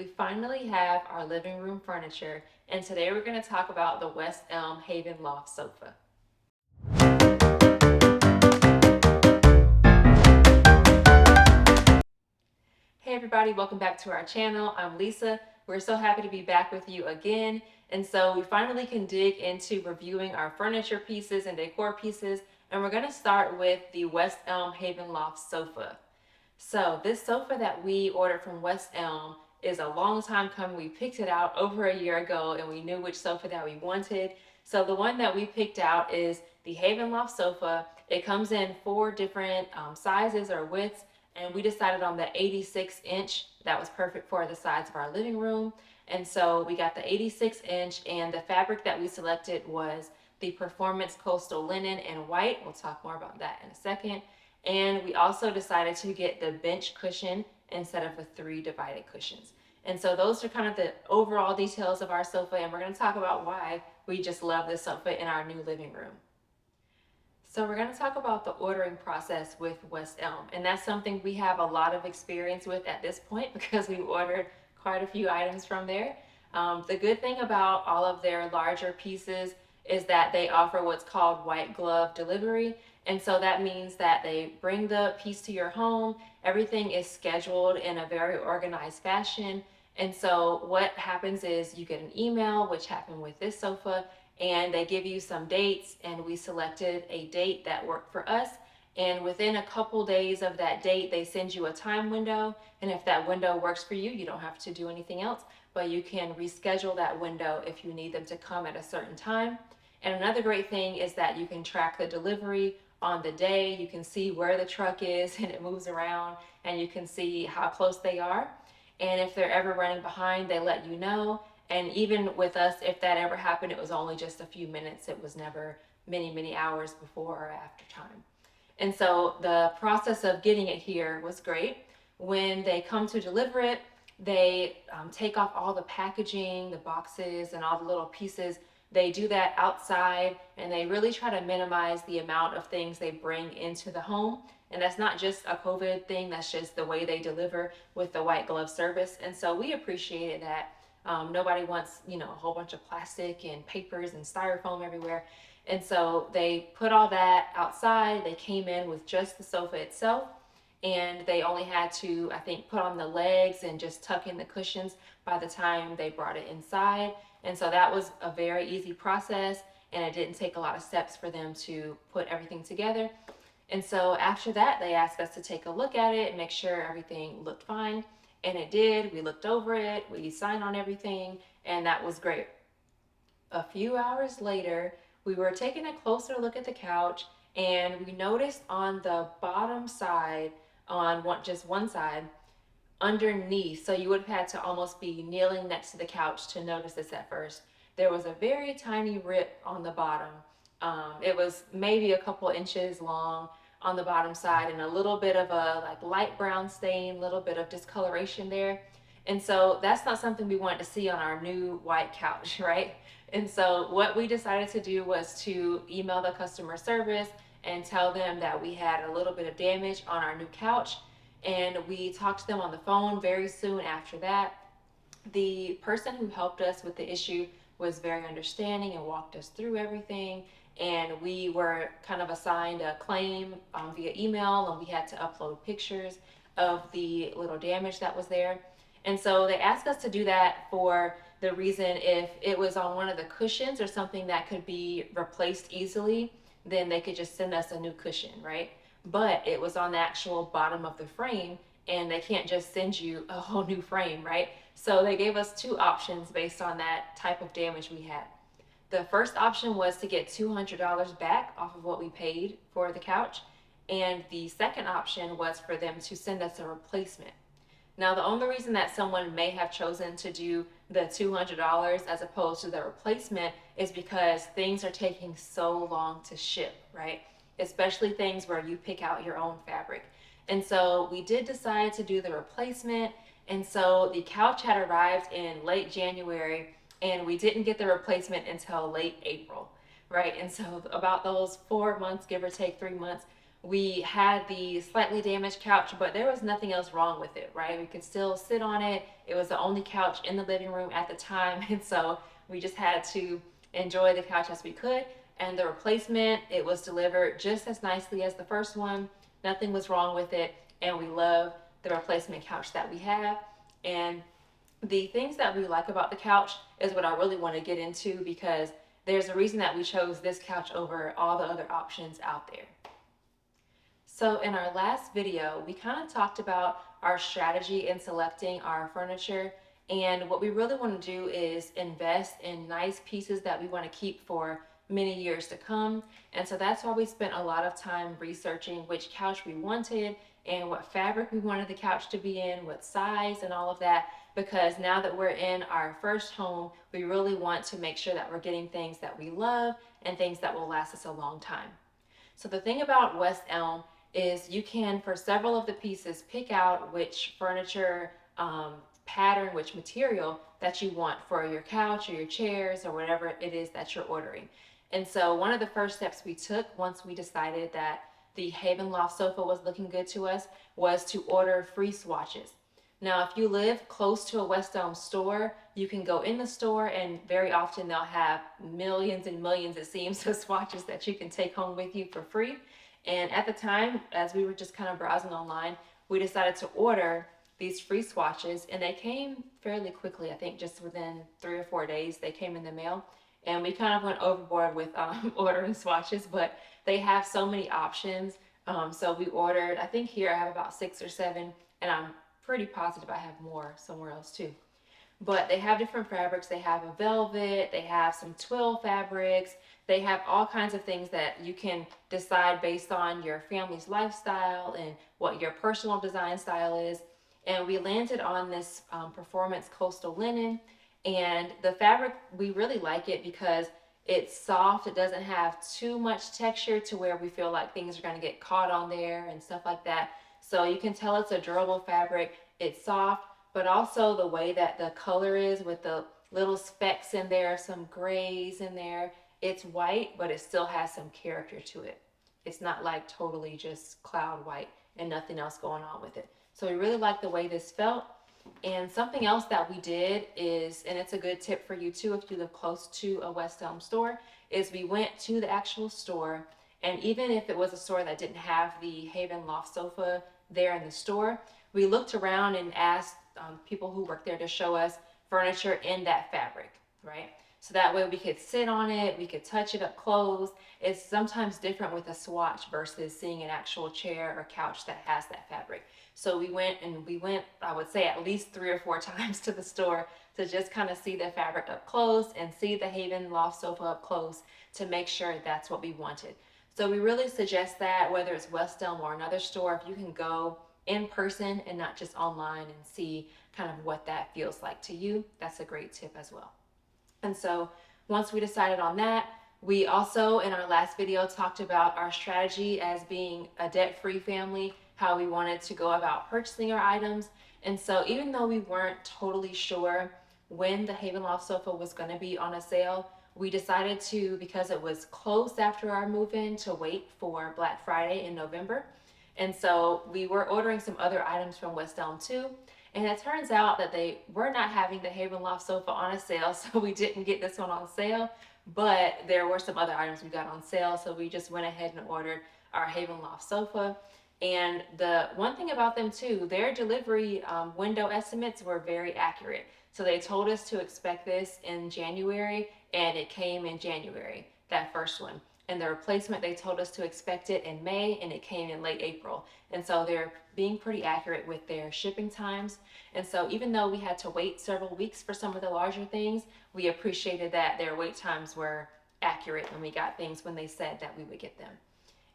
We finally have our living room furniture, and today we're going to talk about the West Elm Haven Loft Sofa. Hey everybody, welcome back to our channel. I'm Lisa. We're so happy to be back with you again. And so we finally can dig into reviewing our furniture pieces and decor pieces, and we're going to start with the West Elm Haven Loft Sofa. So this sofa that we ordered from West Elm is a long time coming. We picked it out over a year ago and we knew which sofa that we wanted. So the one that we picked out is the Haven Loft Sofa. It comes in 4 different sizes or widths, and we decided on the 86-inch. That was perfect for the size of our living room. And so we got the 86-inch, and the fabric that we selected was the Performance Coastal Linen in white. We'll talk more about that in a second. And we also decided to get the bench cushion instead of the 3 divided cushions. And so those are kind of the overall details of our sofa, and we're going to talk about why we just love this sofa in our new living room. So we're going to talk about the ordering process with West Elm, and that's something we have a lot of experience with at this point because we've ordered quite a few items from there. The good thing about all of their larger pieces is that they offer what's called white glove delivery. And so that means that they bring the piece to your home. Everything is scheduled in a very organized fashion. And so what happens is you get an email, which happened with this sofa, and they give you some dates, and we selected a date that worked for us. And within a couple days of that date, they send you a time window. And if that window works for you, you don't have to do anything else, but you can reschedule that window if you need them to come at a certain time. And another great thing is that you can track the delivery on the day. You can see where the truck is and it moves around, and you can see how close they are. And if they're ever running behind, they let you know. And even with us, if that ever happened, it was only just a few minutes. It was never many hours before or after time. And so the process of getting it here was great. When they come to deliver it, they take off all the packaging, the boxes, and all the little pieces. They do that outside, and they really try to minimize the amount of things they bring into the home. And that's not just a COVID thing, that's just the way they deliver with the white glove service. And so we appreciated that. Nobody wants, a whole bunch of plastic and papers and styrofoam everywhere. And so they put all that outside. They came in with just the sofa itself, and they only had to, I think, put on the legs and just tuck in the cushions by the time they brought it inside. And so that was a very easy process, and it didn't take a lot of steps for them to put everything together. And so after that, they asked us to take a look at it and make sure everything looked fine. And it did. We looked over it, we signed on everything, and that was great. A few hours later, we were taking a closer look at the couch, and we noticed on the bottom side, on just one side, underneath, so you would have had to almost be kneeling next to the couch to notice this at first, there was a very tiny rip on the bottom. It was maybe a couple inches long on the bottom side, and a little bit of a light brown stain, little bit of discoloration there. And so that's not something we wanted to see on our new white couch, right? And so what we decided to do was to email the customer service and tell them that we had a little bit of damage on our new couch. And we talked to them on the phone very soon after that. The person who helped us with the issue was very understanding and walked us through everything. And we were kind of assigned a claim via email, and we had to upload pictures of the little damage that was there. And so they asked us to do that for the reason if it was on one of the cushions or something that could be replaced easily, then they could just send us a new cushion, right? But it was on the actual bottom of the frame, and they can't just send you a whole new frame, right? So they gave us 2 options based on that type of damage we had. The first option was to get $200 back off of what we paid for the couch, and the second option was for them to send us a replacement. Now, the only reason that someone may have chosen to do the $200 as opposed to the replacement is because things are taking so long to ship, right? Especially things where you pick out your own fabric. And so we did decide to do the replacement. And so the couch had arrived in late January, and we didn't get the replacement until late April, right? And so about those 4 months, give or take 3 months, we had the slightly damaged couch, but there was nothing else wrong with it, right? We could still sit on it. It was the only couch in the living room at the time, and so we just had to enjoy the couch as we could. And the replacement, it was delivered just as nicely as the first one. Nothing was wrong with it, and we love the replacement couch that we have. And the things that we like about the couch is what I really want to get into, because there's a reason that we chose this couch over all the other options out there. So in our last video, we kind of talked about our strategy in selecting our furniture, and what we really want to do is invest in nice pieces that we want to keep for many years to come. And so that's why we spent a lot of time researching which couch we wanted and what fabric we wanted the couch to be in, what size and all of that, because now that we're in our first home, we really want to make sure that we're getting things that we love and things that will last us a long time. So the thing about West Elm is you can, for several of the pieces, pick out which furniture pattern, which material that you want for your couch or your chairs or whatever it is that you're ordering. And so one of the first steps we took once we decided that the Haven Loft Sofa was looking good to us was to order free swatches. Now, if you live close to a West Elm store, you can go in the store, and very often they'll have millions and millions, it seems, of swatches that you can take home with you for free. And at the time, as we were just kind of browsing online, we decided to order these free swatches, and they came fairly quickly. I think just within 3 or 4 days they came in the mail, and we kind of went overboard with ordering swatches, but they have so many options. So we ordered, I think here I have about 6 or 7, and I'm pretty positive I have more somewhere else too. But they have different fabrics. They have a velvet, they have some twill fabrics, they have all kinds of things that you can decide based on your family's lifestyle and what your personal design style is. And we landed on this performance coastal linen, and the fabric, we really like it because it's soft. It doesn't have too much texture to where we feel like things are going to get caught on there and stuff like that. So you can tell it's a durable fabric. It's soft, but also the way that the color is with the little specks in there, some grays in there. It's white, but it still has some character to it. It's not like totally just cloud white and nothing else going on with it. So we really like the way this felt. And something else that we did is, and it's a good tip for you too if you live close to a West Elm store, is we went to the actual store, and even if it was a store that didn't have the Haven Loft Sofa there in the store, we looked around and asked people who work there to show us furniture in that fabric, right? So that way we could sit on it, we could touch it up close. It's sometimes different with a swatch versus seeing an actual chair or couch that has that fabric. So we went, I would say, at least 3 or 4 times to the store to just kind of see the fabric up close and see the Haven Loft Sofa up close to make sure that's what we wanted. So we really suggest that whether it's West Elm or another store, if you can go in person and not just online and see kind of what that feels like to you, that's a great tip as well. And so once we decided on that, we also in our last video talked about our strategy as being a debt-free family, how we wanted to go about purchasing our items. And so even though we weren't totally sure when the Haven Loft Sofa was going to be on a sale, we decided to, because it was close after our move-in, to wait for Black Friday in November. And so we were ordering some other items from West Elm too. And it turns out that they were not having the Haven Loft Sofa on a sale, so we didn't get this one on sale. But there were some other items we got on sale, so we just went ahead and ordered our Haven Loft Sofa. And the one thing about them too, their delivery window estimates were very accurate. So they told us to expect this in January, and it came in January, that first one. And the replacement, they told us to expect it in May, and it came in late April. And so they're being pretty accurate with their shipping times. And so even though we had to wait several weeks for some of the larger things, we appreciated that their wait times were accurate and we got things when they said that we would get them.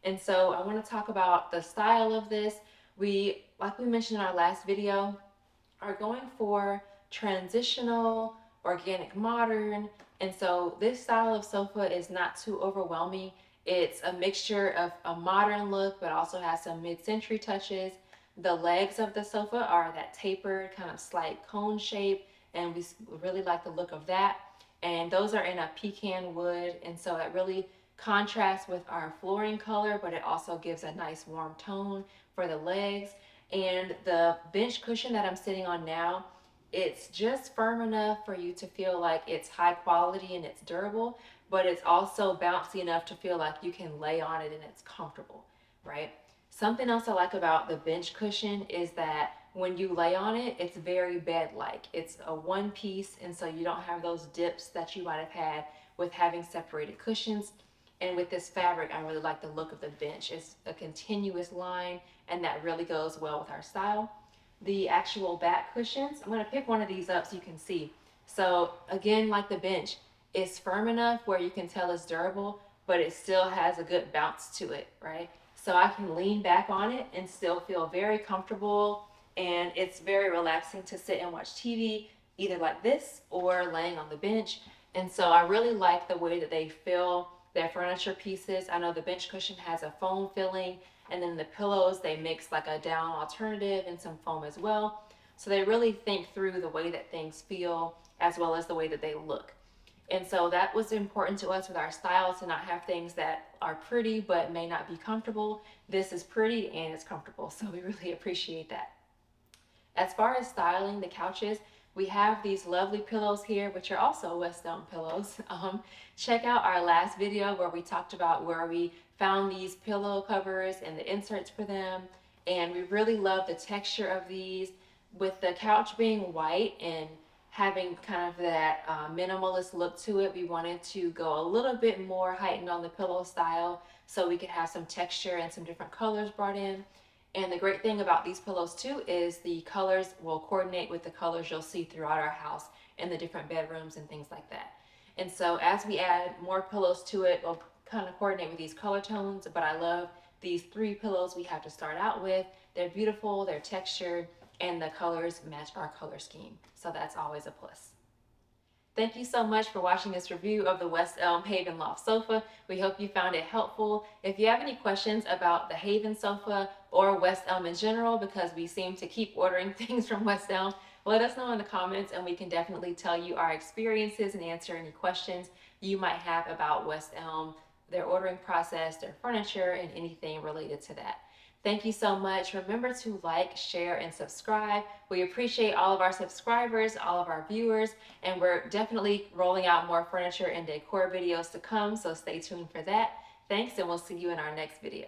And so I want to talk about the style of this. We, like we mentioned in our last video, are going for transitional, organic modern. And so this style of sofa is not too overwhelming. It's a mixture of a modern look, but also has some mid-century touches. The legs of the sofa are that tapered, kind of slight cone shape, and we really like the look of that. And those are in a pecan wood, and so it really contrasts with our flooring color, but it also gives a nice warm tone for the legs. And the bench cushion that I'm sitting on now, it's just firm enough for you to feel like it's high quality and it's durable, but it's also bouncy enough to feel like you can lay on it and it's comfortable, right? Something else I like about the bench cushion is that when you lay on it, it's very bed-like. It's a one piece, and so you don't have those dips that you might have had with having separated cushions. And with this fabric, I really like the look of the bench. It's a continuous line, and that really goes well with our style. The actual back cushions, I'm gonna pick one of these up so you can see. So again, like the bench, it's firm enough where you can tell it's durable, but it still has a good bounce to it, right? So I can lean back on it and still feel very comfortable, and it's very relaxing to sit and watch TV, either like this or laying on the bench. And so I really like the way that they fill their furniture pieces. I know the bench cushion has a foam filling, and then the pillows, they mix like a down alternative and some foam as well. So they really think through the way that things feel as well as the way that they look. And so that was important to us with our style, to not have things that are pretty but may not be comfortable. This is pretty and it's comfortable, so we really appreciate that. As far as styling the couches, we have these lovely pillows here, which are also West Elm pillows. Check out our last video where we talked about where we found these pillow covers and the inserts for them. And we really love the texture of these. With the couch being white and having kind of that minimalist look to it, we wanted to go a little bit more heightened on the pillow style so we could have some texture and some different colors brought in. And the great thing about these pillows too is the colors will coordinate with the colors you'll see throughout our house in the different bedrooms and things like that. And so as we add more pillows to it, we'll kind of coordinate with these color tones. But I love these 3 pillows we have to start out with. They're beautiful, they're textured, and the colors match our color scheme. So that's always a plus. Thank you so much for watching this review of the West Elm Haven Loft Sofa. We hope you found it helpful. If you have any questions about the Haven Sofa or West Elm in general, because we seem to keep ordering things from West Elm, let us know in the comments and we can definitely tell you our experiences and answer any questions you might have about West Elm, their ordering process, their furniture, and anything related to that. Thank you so much. Remember to like, share, and subscribe. We appreciate all of our subscribers, all of our viewers, and we're definitely rolling out more furniture and decor videos to come, so stay tuned for that. Thanks, and we'll see you in our next video.